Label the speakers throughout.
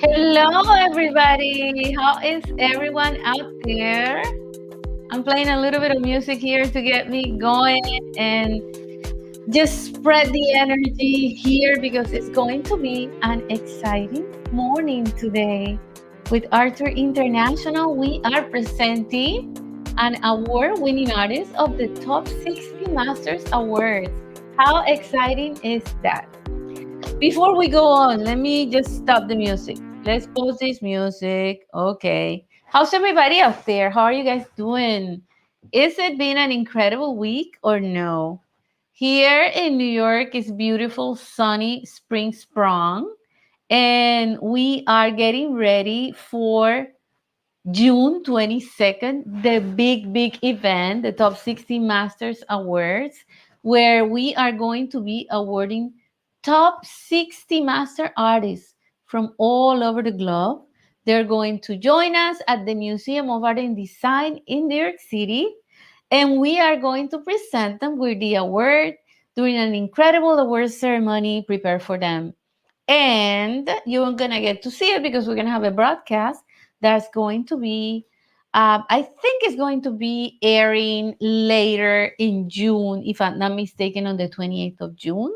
Speaker 1: Hello, everybody. How is everyone out there? I'm playing a little bit of music here to get me going and just spread the energy here because it's going to be an exciting morning today. With Arthur International, we are presenting an award winning artist of the Top 60 Masters Awards. How exciting is that? Before we go on, let me just stop the music. Let's pause this music. Okay. How's everybody out there? How are you guys doing? Is it been an incredible week or no? Here in New York, it's beautiful, sunny, spring sprung, and we are getting ready for June 22nd, the big event, the Top 60 Masters Awards, where we are going to be awarding top 60 master artists from all over the globe. They're going to join us at the Museum of Art and Design in New York City, and we are going to present them with the award during an incredible award ceremony prepared for them. And you're gonna get to see it because we're gonna have a broadcast that's going to be I think it's going to be airing later in June, if I'm not mistaken, on the 28th of June.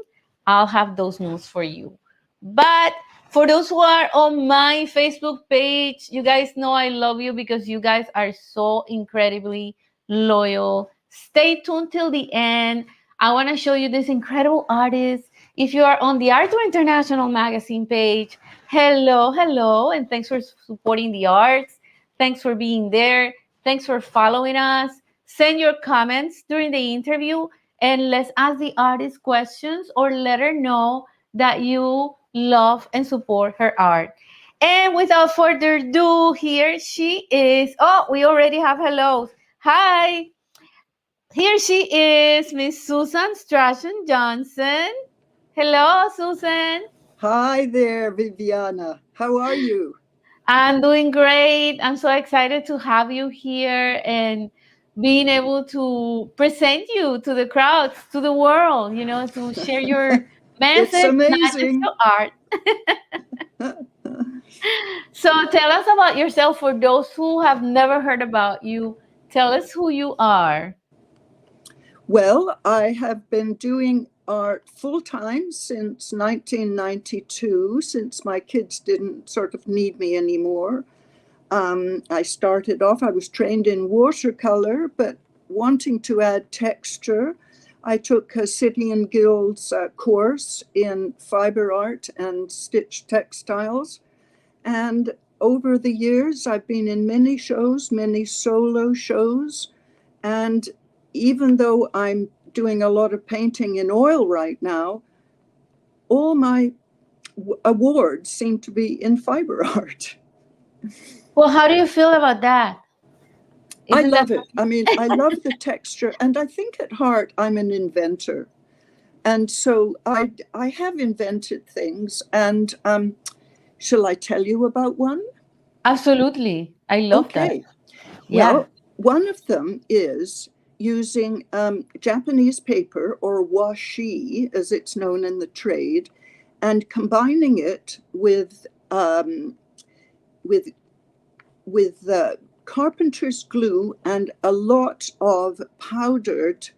Speaker 1: I'll have those news for you. But for those who are on my Facebook page, you guys know I love you because you guys are so incredibly loyal. Stay tuned till the end. I want to show you this incredible artist. If you are on the Arthur International magazine page, hello, and thanks for supporting the arts. Thanks for being there. Thanks for following us. Send your comments during the interview and let's ask the artist questions or let her know that you love and support her art. And without further ado, here she is. Oh, we already have hellos. Hi. Here she is, Miss Susan Strachan Johnson. Hello, Susan.
Speaker 2: Hi there, Viviana. How are you?
Speaker 1: I'm doing great. I'm so excited to have you here and being able to present you to the crowds, to the world, to share your
Speaker 2: It's
Speaker 1: message, not just
Speaker 2: amazing.
Speaker 1: your art. So tell us about yourself for those who have never heard about you. Tell us who you are.
Speaker 2: Well, I have been doing art full time since 1992, since my kids didn't sort of need me anymore. I started off, I was trained in watercolor, but wanting to add texture, I took a City and Guilds course in fiber art and stitched textiles. And over the years, I've been in many shows, many solo shows. And even though I'm doing a lot of painting in oil right now, all my awards seem to be in fiber art.
Speaker 1: Well, how do you feel about that?
Speaker 2: I
Speaker 1: Isn't that
Speaker 2: love it. I mean, I love the texture. And I think at heart, I'm an inventor. And so I have invented things. And shall I tell you about one?
Speaker 1: absolutely? I love that.
Speaker 2: Okay.
Speaker 1: Yeah.
Speaker 2: Well, one of them is using Japanese paper, or washi as it's known in the trade, and combining it with carpenter's glue and a lot of powdered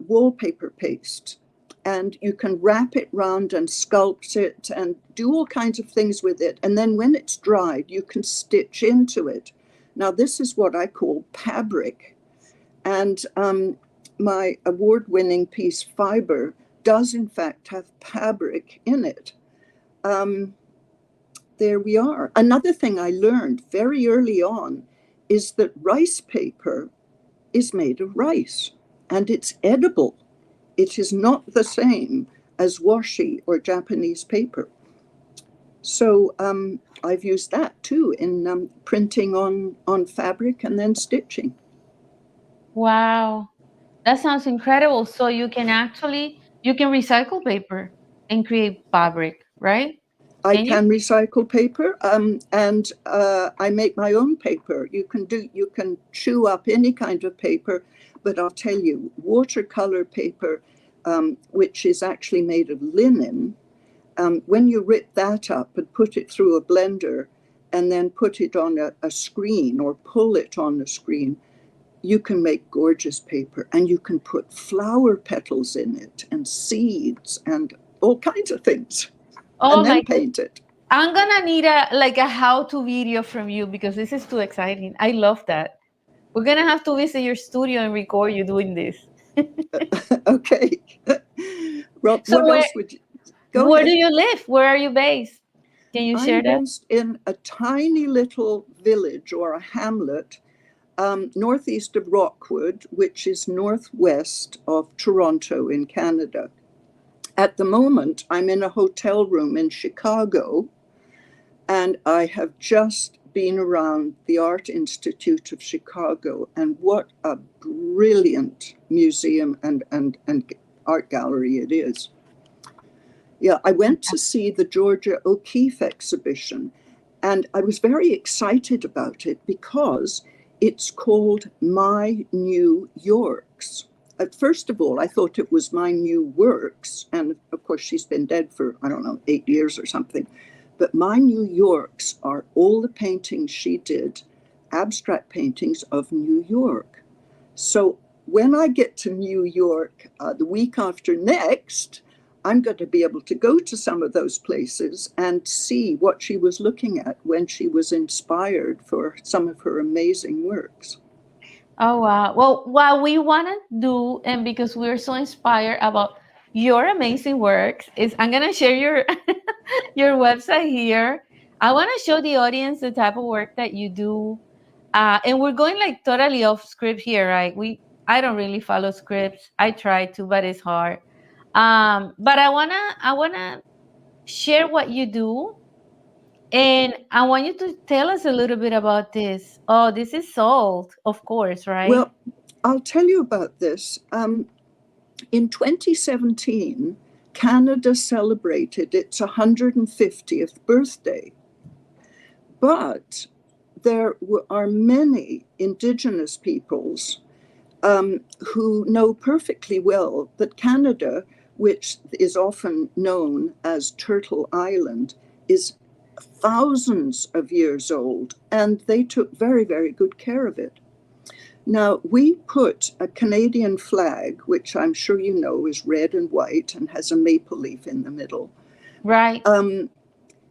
Speaker 2: wallpaper paste. And you can wrap it round and sculpt it and do all kinds of things with it. And then when it's dried, you can stitch into it. Now, this is what I call fabric. And my award winning piece, Fiber, does in fact have fabric in it. There we are. Another thing I learned very early on is that rice paper is made of rice and it's edible. It is not the same as washi or Japanese paper. So I've used that too in printing on fabric and then stitching.
Speaker 1: Wow. That sounds incredible. So you can recycle paper and create fabric, right?
Speaker 2: I
Speaker 1: Can you?
Speaker 2: can recycle paper, and I make my own paper. You can chew up any kind of paper, but I'll tell you, watercolor paper, which is actually made of linen, When you rip that up and put it through a blender and then put it on a screen or pull it on the screen, you can make gorgeous paper, and you can put flower petals in it and seeds and all kinds of things,
Speaker 1: Oh
Speaker 2: and
Speaker 1: my
Speaker 2: then
Speaker 1: God.
Speaker 2: paint it.
Speaker 1: I'm gonna need a how-to video from you because this is too exciting. I love that. We're gonna have to visit your studio and record you doing this.
Speaker 2: Okay. Well,
Speaker 1: So
Speaker 2: what else would you go
Speaker 1: where do
Speaker 2: ahead?
Speaker 1: you live? Where are you based? Can you share
Speaker 2: I'm
Speaker 1: that?
Speaker 2: based in a tiny little village or a hamlet northeast of Rockwood, which is northwest of Toronto in Canada. At the moment, I'm in a hotel room in Chicago, and I have just been around the Art Institute of Chicago, and what a brilliant museum and art gallery it is. Yeah, I went to see the Georgia O'Keeffe exhibition, and I was very excited about it because it's called My New Yorks. First of all, I thought it was My New Works, and of course, she's been dead for, I don't know, 8 years or something. But My New Yorks are all the paintings she did, abstract paintings of New York. So when I get to New York the week after next, I'm going to be able to go to some of those places and see what she was looking at when she was inspired for some of her amazing works.
Speaker 1: Oh wow. Well, what we want to do, and because we're so inspired about your amazing works, is I'm gonna share your your website here. I want to show the audience the type of work that you do, and we're going like totally off script here, right? I don't really follow scripts. I try to, but it's hard. But I wanna share what you do, and I want you to tell us a little bit about this. Oh, this is salt, of course, right?
Speaker 2: Well, I'll tell you about this. In 2017, Canada celebrated its 150th birthday, but there are many Indigenous peoples who know perfectly well that Canada, which is often known as Turtle Island, is thousands of years old, and they took very, very good care of it. Now, we put a Canadian flag, which I'm sure you know is red and white and has a maple leaf in the middle.
Speaker 1: Right.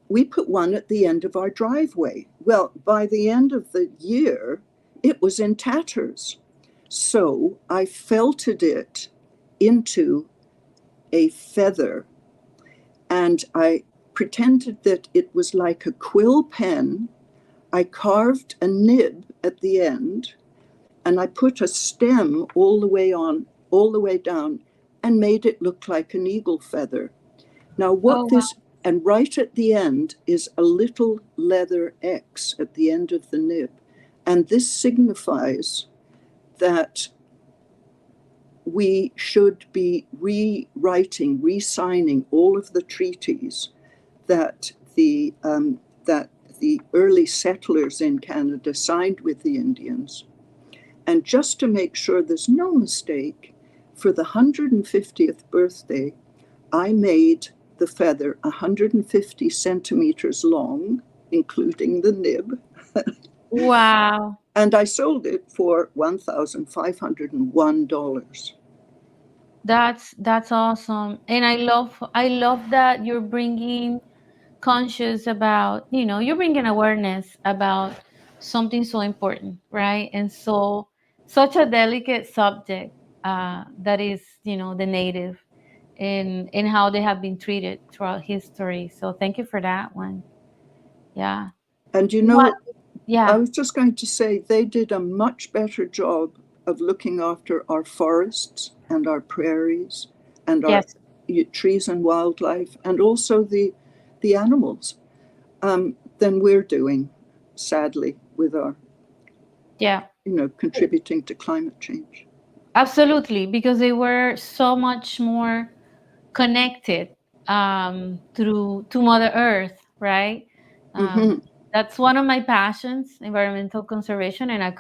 Speaker 2: We put one at the end of our driveway. Well, by the end of the year, it was in tatters. So I felted it into a feather, and I pretended that it was like a quill pen. I carved a nib at the end, and I put a stem all the way on, all the way down, and made it look like an eagle feather. Now,
Speaker 1: Oh, wow.
Speaker 2: and right at the end is a little leather X at the end of the nib. And this signifies that we should be rewriting, re-signing all of the treaties that that the early settlers in Canada signed with the Indians. And just to make sure there's no mistake, for the 150th birthday, I made the feather 150 centimeters long, including the nib,
Speaker 1: Wow.
Speaker 2: and I sold it for $1,501.
Speaker 1: That's awesome. And I love that you're bringing conscious about, you're bringing awareness about something so important, right? And so such a delicate subject, that is, the native and how they have been treated throughout history. So thank you for that one. Yeah.
Speaker 2: And you
Speaker 1: What?
Speaker 2: know, I
Speaker 1: Yeah.
Speaker 2: was just going to say they did a much better job of looking after our forests and our prairies and our
Speaker 1: Yes.
Speaker 2: trees and wildlife, and also the animals, than we're doing, sadly, with our,
Speaker 1: Yeah.
Speaker 2: contributing to climate change.
Speaker 1: Absolutely, because they were so much more connected, through to Mother Earth, right? Um,
Speaker 2: Mm-hmm.
Speaker 1: that's one of my passions, environmental conservation, and it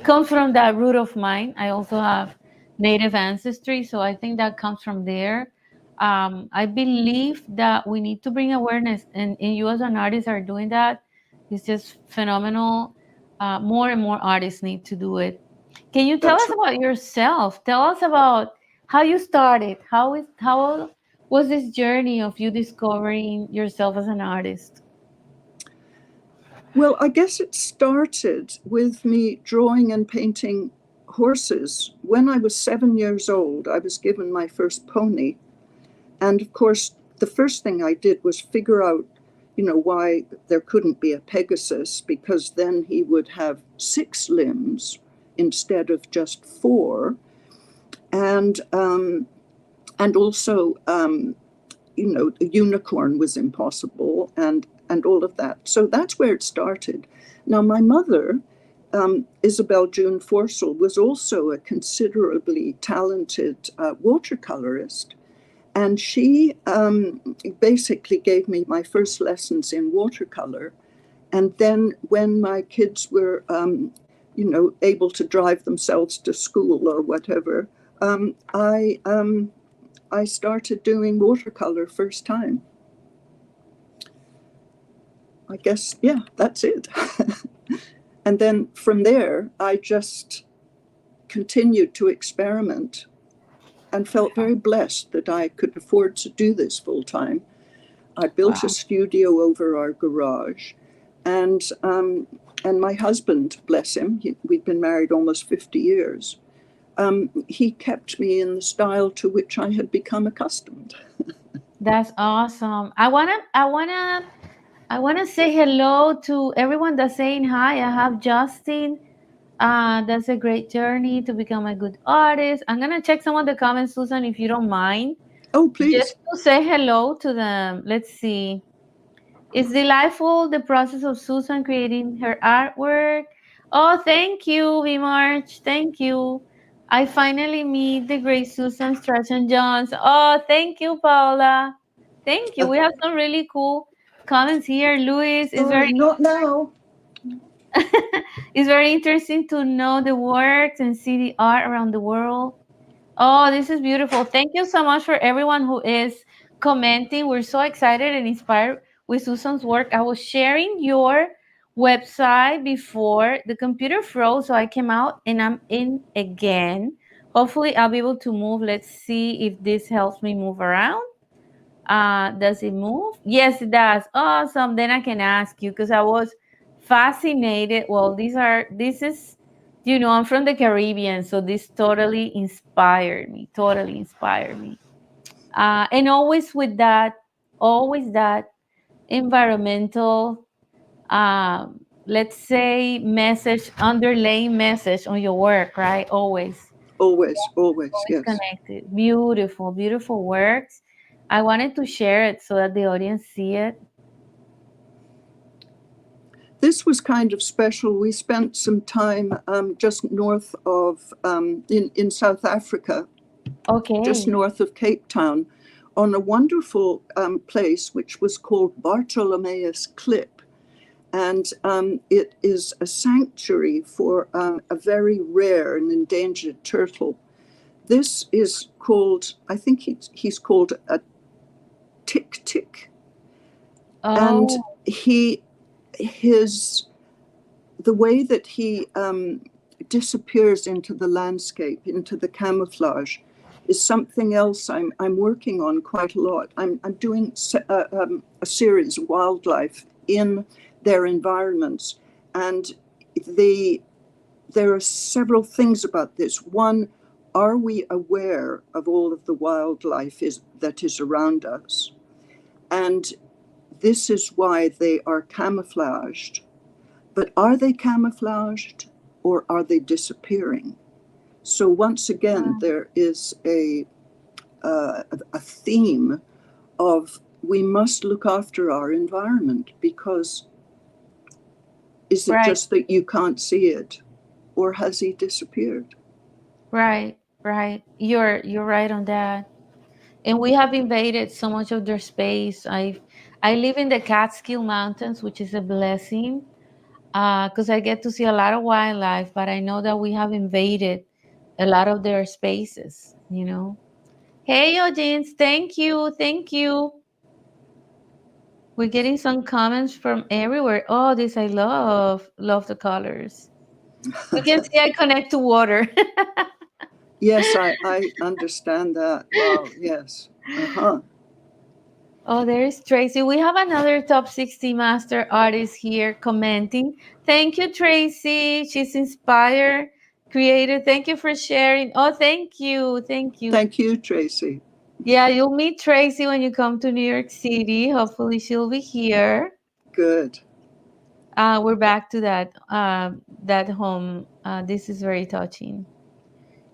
Speaker 1: comes from that root of mine. I also have Native ancestry, so I think that comes from there. I believe that we need to bring awareness, and you as an artist are doing that. It's just phenomenal. More and more artists need to do it. Can you tell
Speaker 2: That's
Speaker 1: us
Speaker 2: right.
Speaker 1: about yourself? Tell us about how you started. How was this journey of you discovering yourself as an artist?
Speaker 2: Well, I guess it started with me drawing and painting horses. When I was 7 years old, I was given my first pony. And of course, the first thing I did was figure out, why there couldn't be a Pegasus, because then he would have 6 limbs instead of just four. And also, a unicorn was impossible, and all of that. So that's where it started. Now, my mother, Isabel June Forsell, was also a considerably talented watercolorist. And she basically gave me my first lessons in watercolor. And then when my kids were, able to drive themselves to school or whatever, I started doing watercolor first time. I guess, yeah, that's it. And then from there, I just continued to experiment and felt very blessed that I could afford to do this full time. I built a
Speaker 1: Wow.
Speaker 2: studio over our garage, and and my husband, bless him, we'd been married almost 50 years. He kept me in the style to which I had become accustomed.
Speaker 1: That's awesome. I wanna say hello to everyone that's saying hi. I have Justin. That's a great journey to become a good artist. I'm gonna check some of the comments, Susan, if you don't mind,
Speaker 2: Oh,
Speaker 1: just
Speaker 2: please.
Speaker 1: to say hello to them. Let's see. It's delightful the process of Susan creating her artwork. Oh, thank you, V March. Thank you. I finally meet the great Susan Strachan Jones. Oh, thank you, Paula. Thank you.
Speaker 2: Uh,
Speaker 1: We have some really cool comments here. Luis is
Speaker 2: Sorry,
Speaker 1: very
Speaker 2: not now.
Speaker 1: it's very interesting to know the works and see the art around the world. Oh, this is beautiful. Thank you so much for everyone who is commenting. We're so excited and inspired with Susan's work. I was sharing your website before the computer froze, so I came out and I'm in again. Hopefully, I'll be able to move. Let's see if this helps me move around. Does it move? Yes, it does. Awesome. Then I can ask you because I was fascinated. Well, this is, I'm from the Caribbean, so this totally inspired me. Totally inspired me. And always that environmental, let's say, message, underlying message on your work, right?
Speaker 2: Always, always,
Speaker 1: Always
Speaker 2: yes.
Speaker 1: connected. Beautiful, beautiful works. I wanted to share it so that the audience see it.
Speaker 2: This was kind of special. We spent some time just north of, in South Africa, just
Speaker 1: Okay.
Speaker 2: north of Cape Town, on a wonderful place which was called Bartolomeus Klip. And it is a sanctuary for a very rare and endangered turtle. This is called, I think he's called a tick tick. And
Speaker 1: Oh,
Speaker 2: he, his, the way that he disappears into the landscape, into the camouflage, is something else I'm working on quite a lot. I'm doing a series, Wildlife, in their environments. And the, there are several things about this. One, are we aware of all of the wildlife that is around us? And this is why they are camouflaged. But are they camouflaged or are they disappearing? So once again, there is a theme of we must look after our environment, because is it
Speaker 1: right,
Speaker 2: just that you can't see it, or has he disappeared?
Speaker 1: right, right. You're right on that. And we have invaded so much of their space. I live in the Catskill Mountains, which is a blessing, because I get to see a lot of wildlife. But I know that we have invaded a lot of their spaces. Hey, audience, thank you, thank you. We're getting some comments from everywhere. Oh, this I love the colors. You can see I connect to water.
Speaker 2: Yes, I understand that. Wow, yes. Uh-huh.
Speaker 1: Oh, there's Tracy. We have another top 60 master artist here commenting. Thank you, Tracy. She's inspired, creative. Thank you for sharing. Oh, thank you. Thank you.
Speaker 2: Thank you, Tracy.
Speaker 1: Yeah, you'll meet Tracy when you come to New York City. Hopefully, she'll be here.
Speaker 2: Good.
Speaker 1: We're back to that home. This is very touching,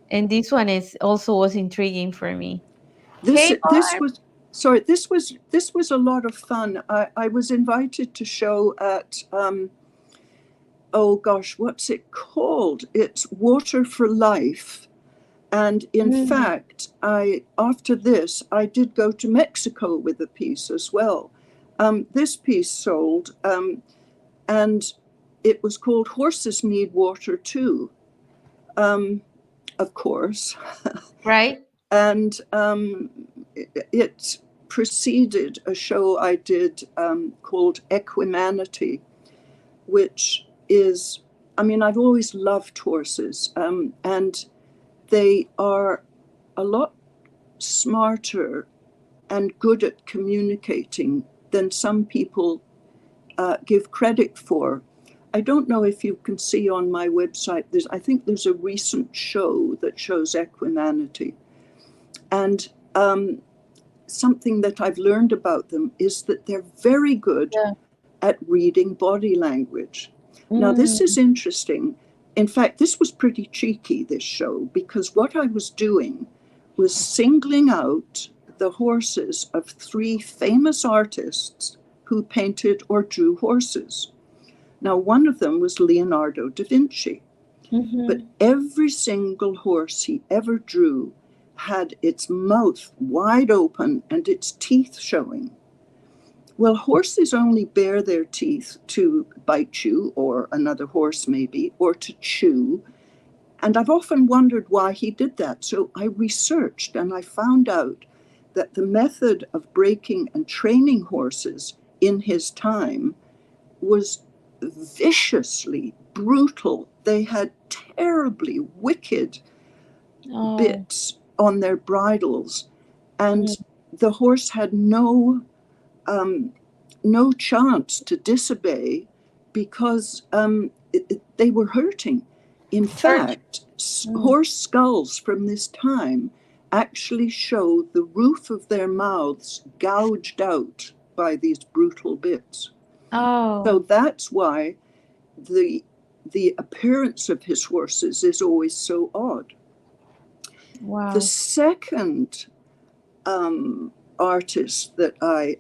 Speaker 1: and this one is also was intriguing for me.
Speaker 2: This
Speaker 1: Hey,
Speaker 2: this
Speaker 1: Barb.
Speaker 2: was sorry, this was a lot of fun. I was invited to show at oh gosh, what's it called? It's Water for Life. And in
Speaker 1: Mm,
Speaker 2: fact, I after this I did go to Mexico with a piece as well. This piece sold, and it was called Horses Need Water Too, um, of course.
Speaker 1: right.
Speaker 2: And it preceded a show I did called Equimanity, which is, I mean, I've always loved horses, and they are a lot smarter and good at communicating than some people give credit for. I don't know if you can see on my website, I think there's a recent show that shows equanimity. And something that I've learned about them is that they're very good
Speaker 1: Yeah.
Speaker 2: at reading body language. Now, this is
Speaker 1: Mm,
Speaker 2: interesting. In fact, this was pretty cheeky, this show, because what I was doing was singling out the horses of three famous artists who painted or drew horses. Now, one of them was Leonardo da Vinci, but
Speaker 1: mhm.
Speaker 2: every single horse he ever drew had its mouth wide open and its teeth showing. Well, horses only bare their teeth to bite you, or another horse maybe, or to chew. And I've often wondered why he did that. So I researched and I found out that the method of breaking and training horses in his time was viciously brutal. They had terribly wicked
Speaker 1: Oh.
Speaker 2: bits on their bridles,
Speaker 1: Mm.
Speaker 2: and the horse had um, no chance to disobey because they were hurting. In
Speaker 1: Hurt.
Speaker 2: fact,
Speaker 1: Mm.
Speaker 2: horse skulls from this time actually show the roof of their mouths gouged out by these brutal bits. So
Speaker 1: Oh,
Speaker 2: that's why the the appearance of his horses is always so odd. The
Speaker 1: wow.
Speaker 2: second artist that I,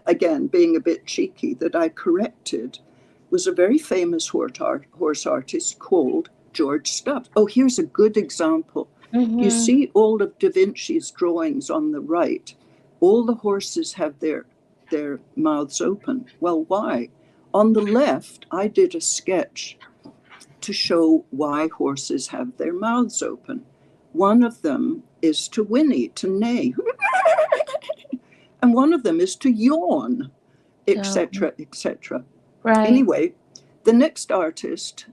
Speaker 2: again, being a bit cheeky, that I corrected was a very famous horse artist called George Stubbs. Oh, here's a good example. You
Speaker 1: Mhm.
Speaker 2: see all of Da Vinci's drawings on the right. All the horses have their mouths open. Well, why? On the left, I did a sketch to show why horses have their mouths open. One of them is to whinny, to neigh, and one of them is to yawn,
Speaker 1: Oh,
Speaker 2: etc., etc.
Speaker 1: right.
Speaker 2: Anyway, the next artist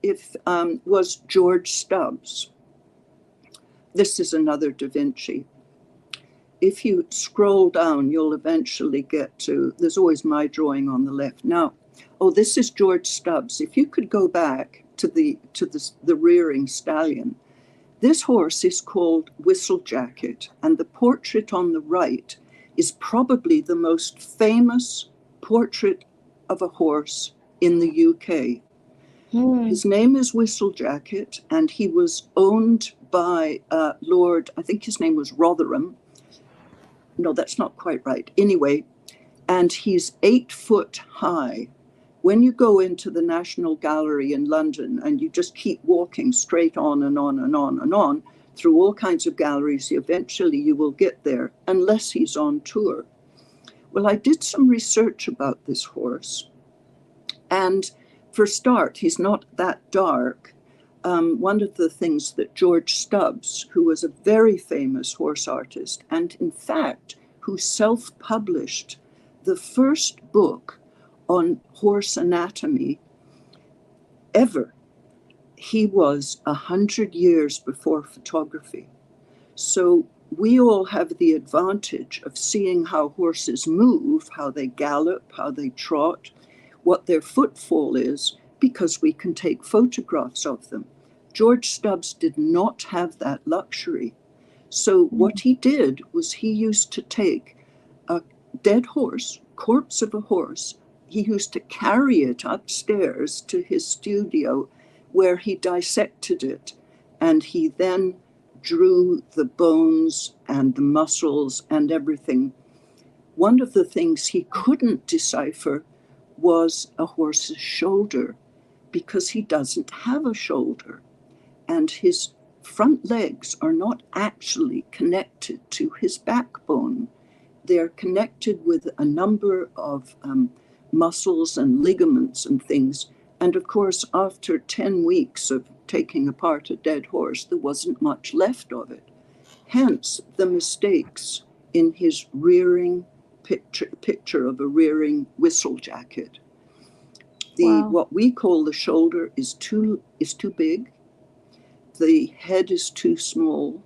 Speaker 2: if was George Stubbs. This is another Da Vinci. If you scroll down, you'll eventually get to, there's always my drawing on the left. Now, oh, this is George Stubbs. If you could go back to the rearing stallion, this horse is called Whistlejacket, and the portrait on the right is probably the most famous portrait of a horse in the UK.
Speaker 1: Mm.
Speaker 2: His name is Whistlejacket, and he was owned by Lord, I think his name was Rotherham. No, that's not quite right. Anyway, and he's 8 foot high. When you go into the National Gallery in London and you just keep walking straight on and on and on and on through all kinds of galleries, eventually you will get there, unless he's on tour. Well, I did some research about this horse, and for a start, he's not that dark. one of the things that George Stubbs, who was a very famous horse artist, and in fact, who self-published the first book on horse anatomy ever. He was 100 years before photography. So we all have the advantage of seeing how horses move, how they gallop, how they trot, what their footfall is, because we can take photographs of them. George Stubbs did not have that luxury. So what he did was he used to take a dead horse, corpse of a horse, he used to carry it upstairs to his studio where he dissected it, and he then drew the bones and the muscles and everything. One of the things he couldn't decipher was a horse's shoulder, because he doesn't have a shoulder, and his front legs are not actually connected to his backbone. They're connected with a number of muscles and ligaments and things. And of course, after 10 weeks of taking apart a dead horse, there wasn't much left of it. Hence the mistakes in his rearing picture of a rearing whistle jacket. What we call the shoulder is too big. The head is too small.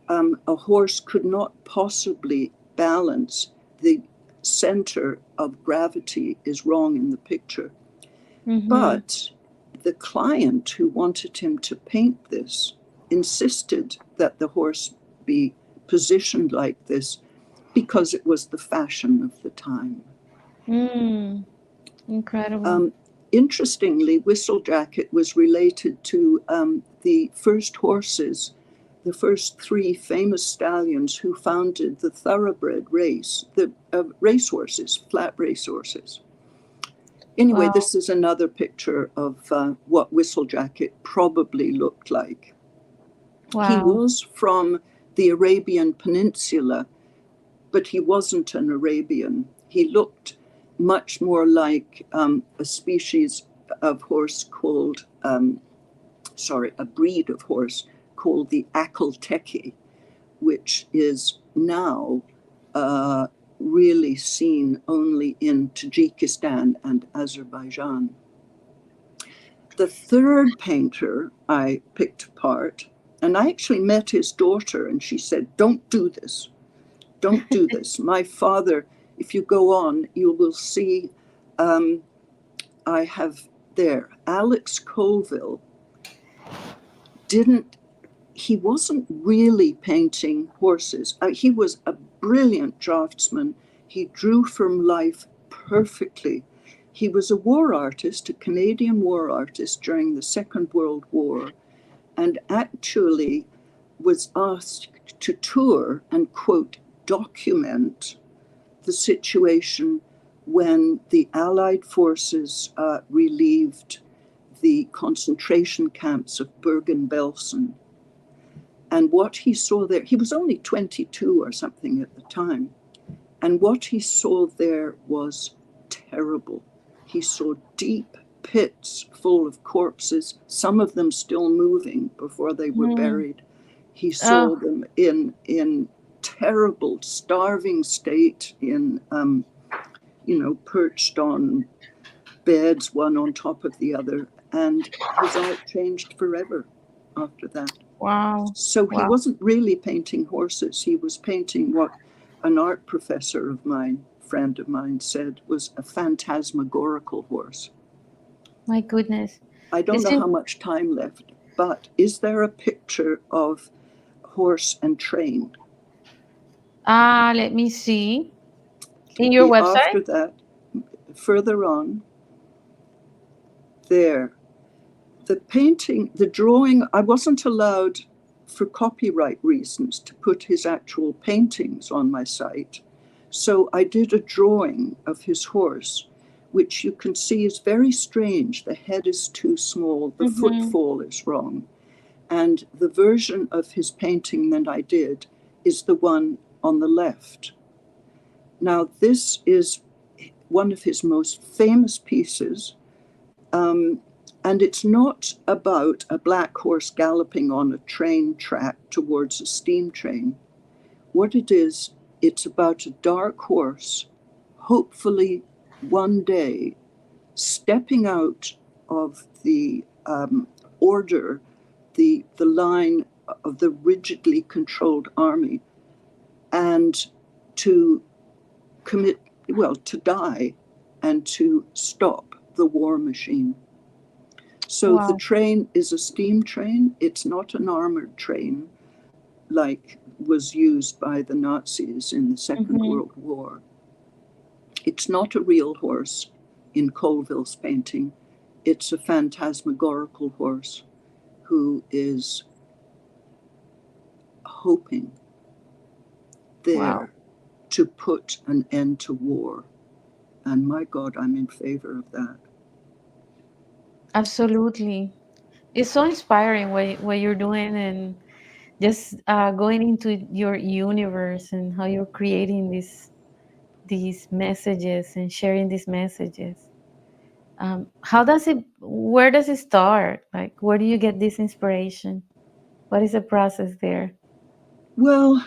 Speaker 2: A horse could not possibly balance. The center of gravity is wrong in the picture. But the client who wanted him to paint this insisted that the horse be positioned like this because it was the fashion of the time.
Speaker 1: Incredible.
Speaker 2: Interestingly, Whistlejacket was related to the first horses, the first three famous stallions who founded the thoroughbred race, the racehorses, flat racehorses. Anyway, this is another picture of what Whistlejacket probably looked like. He was from the Arabian Peninsula, but he wasn't an Arabian. He looked much more like a species of horse called, a breed of horse called the Akhal-Teke, which is now really seen only in Tajikistan and Azerbaijan. The third painter I picked apart, and I actually met his daughter, and she said, "Don't do this. Don't do this." My father, if you go on, you will see I have there, Alex Colville he wasn't really painting horses. He was a brilliant draftsman. He drew from life perfectly. He was a war artist, a Canadian war artist during the Second World War, and actually was asked to tour and, quote, document the situation when the Allied forces relieved the concentration camps of Bergen-Belsen. And what he saw there, he was only 22 or something at the time, and what he saw there was terrible. He saw deep pits full of corpses, some of them still moving before they were buried. He saw them in terrible, starving state, in perched on beds, one on top of the other, and his art changed forever after that. So he wasn't really painting horses. He was painting what an art professor of mine, friend of mine, said was a phantasmagorical horse.
Speaker 1: My goodness.
Speaker 2: I don't know how much time left, but is there a picture of horse and train?
Speaker 1: Let me see. In your website?
Speaker 2: After that, further on, there. The painting, the drawing, I wasn't allowed for copyright reasons to put his actual paintings on my site. So I did a drawing of his horse, which you can see is very strange. The head is too small, the footfall is wrong. And the version of his painting that I did is the one on the left. Now, this is one of his most famous pieces. And it's not about a black horse galloping on a train track towards a steam train. What it is, it's about a dark horse, hopefully one day, stepping out of the order, the line of the rigidly controlled army, and to commit, well, to die and to stop the war machine. So the
Speaker 1: Wow.
Speaker 2: train is a steam train. It's not an armored train like was used by the Nazis in the Second
Speaker 1: Mm-hmm.
Speaker 2: World War. It's not a real horse in Colville's painting. It's a phantasmagorical horse who is hoping
Speaker 1: Wow.
Speaker 2: there to put an end to war. And my God, I'm in favor of that.
Speaker 1: Absolutely. It's so inspiring what you're doing, and just going into your universe and how you're creating these messages and sharing these messages. How does it? Where does it start? Like, where do you get this inspiration? What is the process there?
Speaker 2: Well,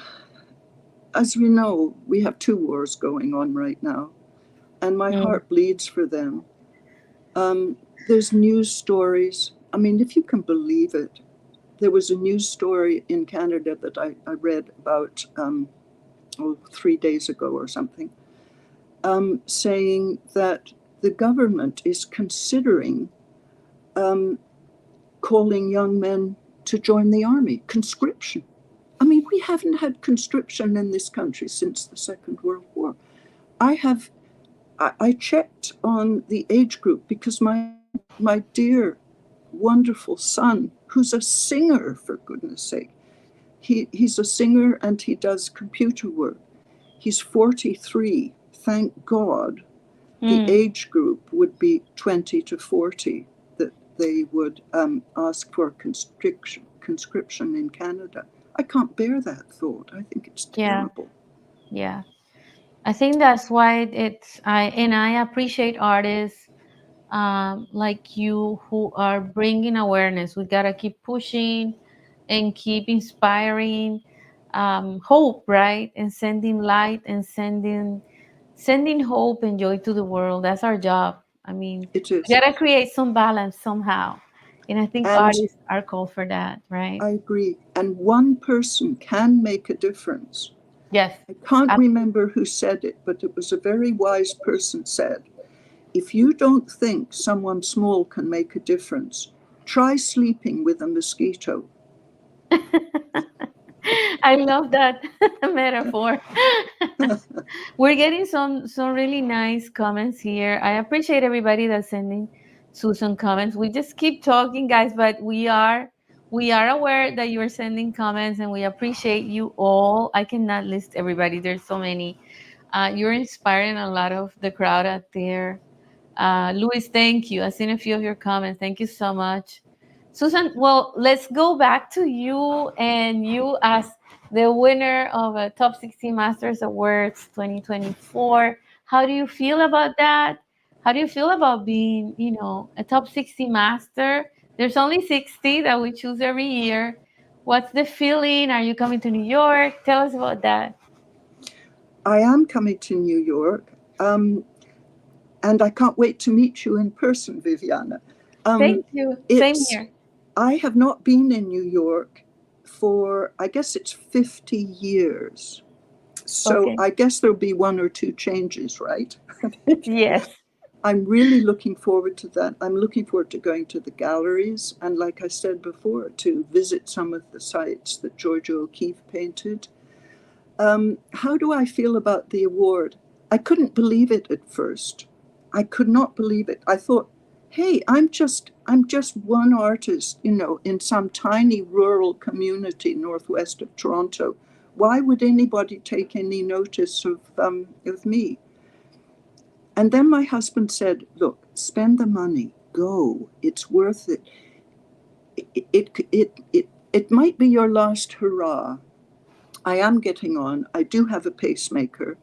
Speaker 2: as we know, we have two wars going on right now, and my
Speaker 1: Mm,
Speaker 2: heart bleeds for them. There's news stories. I mean, if you can believe it, there was a news story in Canada that I read about 3 days ago or something, saying that the government is considering um, calling young men to join the army, conscription. I mean, we haven't had conscription in this country since the Second World War. I have I checked on the age group because my dear wonderful son, who's a singer, for goodness sake, he's a singer and he does computer work. He's 43. Thank God. The
Speaker 1: mm,
Speaker 2: age group would be 20 to 40 that they would ask for conscription in Canada. I can't bear that thought. I think it's
Speaker 1: yeah,
Speaker 2: terrible.
Speaker 1: yeah. I think that's why I appreciate artists like you who are bringing awareness. We gotta keep pushing and keep inspiring hope, right? And sending light and sending hope and joy to the world. That's our job. I mean,
Speaker 2: It
Speaker 1: we
Speaker 2: is.
Speaker 1: gotta create some balance somehow, and I think
Speaker 2: And
Speaker 1: artists are called for that, right?
Speaker 2: I agree. And one person can make a difference.
Speaker 1: Yes,
Speaker 2: I can't
Speaker 1: absolutely.
Speaker 2: remember who said it, but it was a very wise person said, if you don't think someone small can make a difference, try sleeping with a mosquito.
Speaker 1: I love that metaphor. We're getting some really nice comments here. I appreciate everybody that's sending Susan comments. We just keep talking, guys, but we are aware that you are sending comments, and we appreciate you all. I cannot list everybody. There's so many. You're inspiring a lot of the crowd out there. Luis, thank you. I've seen a few of your comments. Thank you so much. Susan, well, let's go back to you, and you as the winner of a Top 16 Masters Awards 2024. How do you feel about that? How do you feel about being, a top 60 master? There's only 60 that we choose every year. What's the feeling? Are you coming to New York? Tell us about that.
Speaker 2: I am coming to New York, and I can't wait to meet you in person, Viviana. Um,
Speaker 1: Thank you. Same
Speaker 2: it's
Speaker 1: here.
Speaker 2: I have not been in New York for, I guess it's 50 years. So
Speaker 1: Okay.
Speaker 2: I guess there'll be one or two changes, right?
Speaker 1: Yes.
Speaker 2: I'm really looking forward to that. I'm looking forward to going to the galleries and, like I said before, to visit some of the sites that Georgia O'Keeffe painted. How do I feel about the award? I couldn't believe it at first. I could not believe it. I thought, hey, I'm just one artist, in some tiny rural community northwest of Toronto. Why would anybody take any notice of me? And then my husband said, look, spend the money, go, it's worth it. It might be your last hurrah. I am getting on. I do have a pacemaker.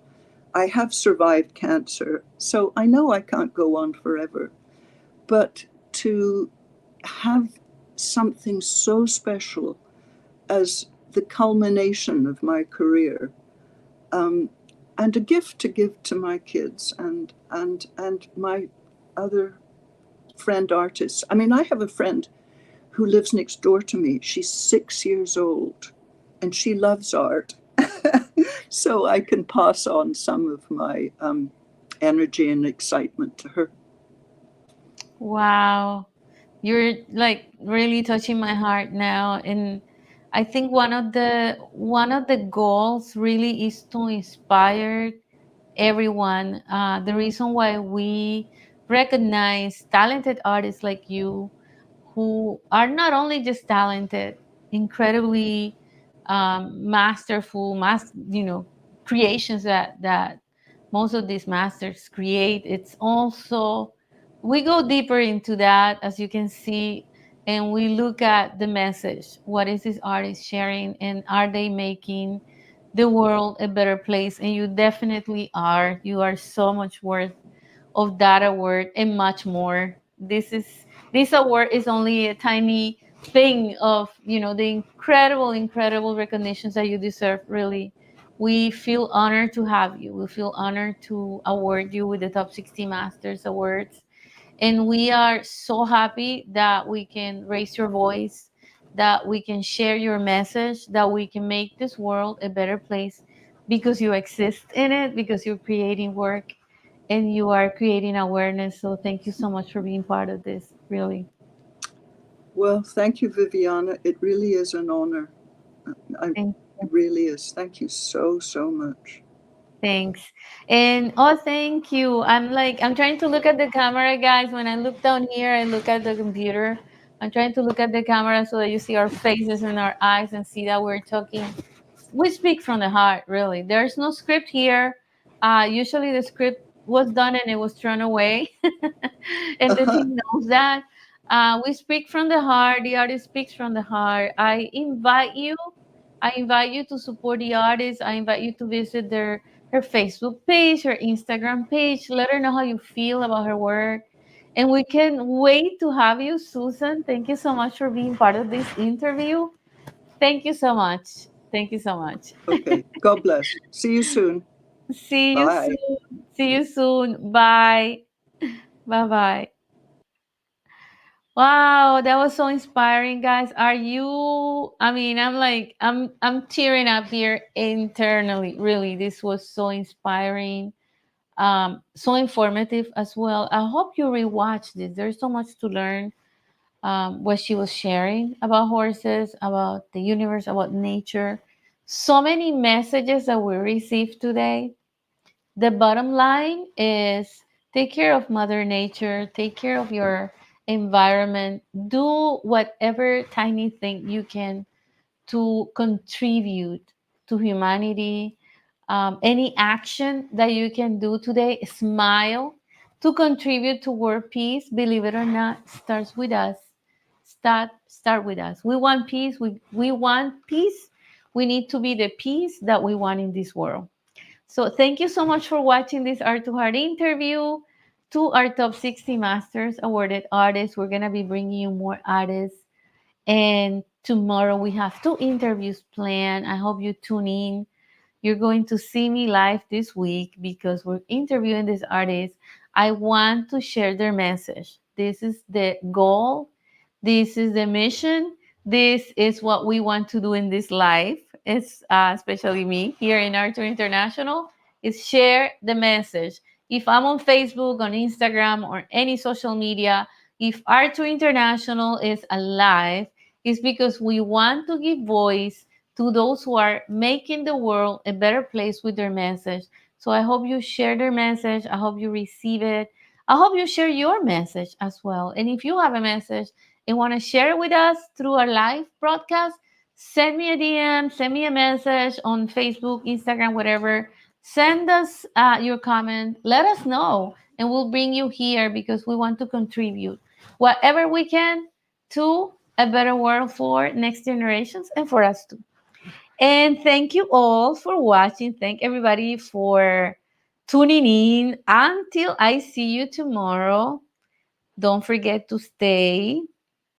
Speaker 2: I have survived cancer, so I know I can't go on forever. But to have something so special as the culmination of my career, um, and a gift to give to my kids and my other friend artists. I mean, I have a friend who lives next door to me. She's 6 years old and she loves art. So I can pass on some of my energy and excitement to her.
Speaker 1: Wow. You're like really touching my heart now. And I think one of the goals really is to inspire everyone. The reason why we recognize talented artists like you, who are not only just talented, incredibly masterful, creations that most of these masters create. It's also, we go deeper into that, as you can see, and we look at the message. What is this artist sharing, and are they making the world a better place? And you definitely are. You are so much worth of that award and much more. This award is only a tiny thing of the incredible recognitions that you deserve. Really, we feel honored to have you. We feel honored to award you with the Top 60 Masters Awards, and we are so happy that we can raise your voice, that we can share your message, that we can make this world a better place because you exist in it, because you're creating work and you are creating awareness. So thank you so much for being part of this, really.
Speaker 2: Well, thank you, Viviana. It really is an honor.
Speaker 1: Thank
Speaker 2: It really is. Thank you so, so much.
Speaker 1: Thanks. And oh, thank you. I'm trying to look at the camera, guys. When I look down here, I look at the computer. I'm trying to look at the camera so that you see our faces and our eyes and see that we're talking. We speak from the heart, really. There's no script here. Usually the script was done and it was thrown away. And the
Speaker 2: Uh-huh.
Speaker 1: team knows that. We speak from the heart. The artist speaks from the heart. I invite you to support the artist. I invite you to visit her Facebook page, her Instagram page. Let her know how you feel about her work. And we can wait to have you, Susan. Thank you so much for being part of this interview. Thank you so much. Thank you so much.
Speaker 2: Okay. God bless. See you soon.
Speaker 1: See you
Speaker 2: Bye.
Speaker 1: soon. See you soon. Bye. Bye bye. Wow, that was so inspiring, guys. Are you I mean, I'm tearing up here internally. Really, this was so inspiring. So informative as well. I hope you rewatch this. There's so much to learn. What she was sharing about horses, about the universe, about nature. So many messages that we received today. The bottom line is take care of Mother Nature, take care of your environment, do whatever tiny thing you can to contribute to humanity. Any action that you can do today, smile to contribute to world peace. Believe it or not, starts with us. Start with us. We want peace. We want peace. We need to be the peace that we want in this world. So thank you so much for watching this Art to Heart interview to our top 60 Masters awarded artists. We're gonna be bringing you more artists, and tomorrow we have two interviews planned. I hope you tune in. You're going to see me live this week because we're interviewing these artists. I want to share their message. This is the goal. This is the mission. This is what we want to do in this life. It's especially me here in Arthur International. Is share the message. If I'm on Facebook, on Instagram, or any social media, if Arthur International is alive, it's because we want to give voice to those who are making the world a better place with their message. So I hope you share their message. I hope you receive it. I hope you share your message as well. And if you have a message and want to share it with us through our live broadcast, send me a DM, send me a message on Facebook, Instagram, whatever. Send us your comment. Let us know, and we'll bring you here because we want to contribute whatever we can to a better world for next generations and for us too. And thank you all for watching. Thank everybody for tuning in. Until I see you tomorrow, don't forget to stay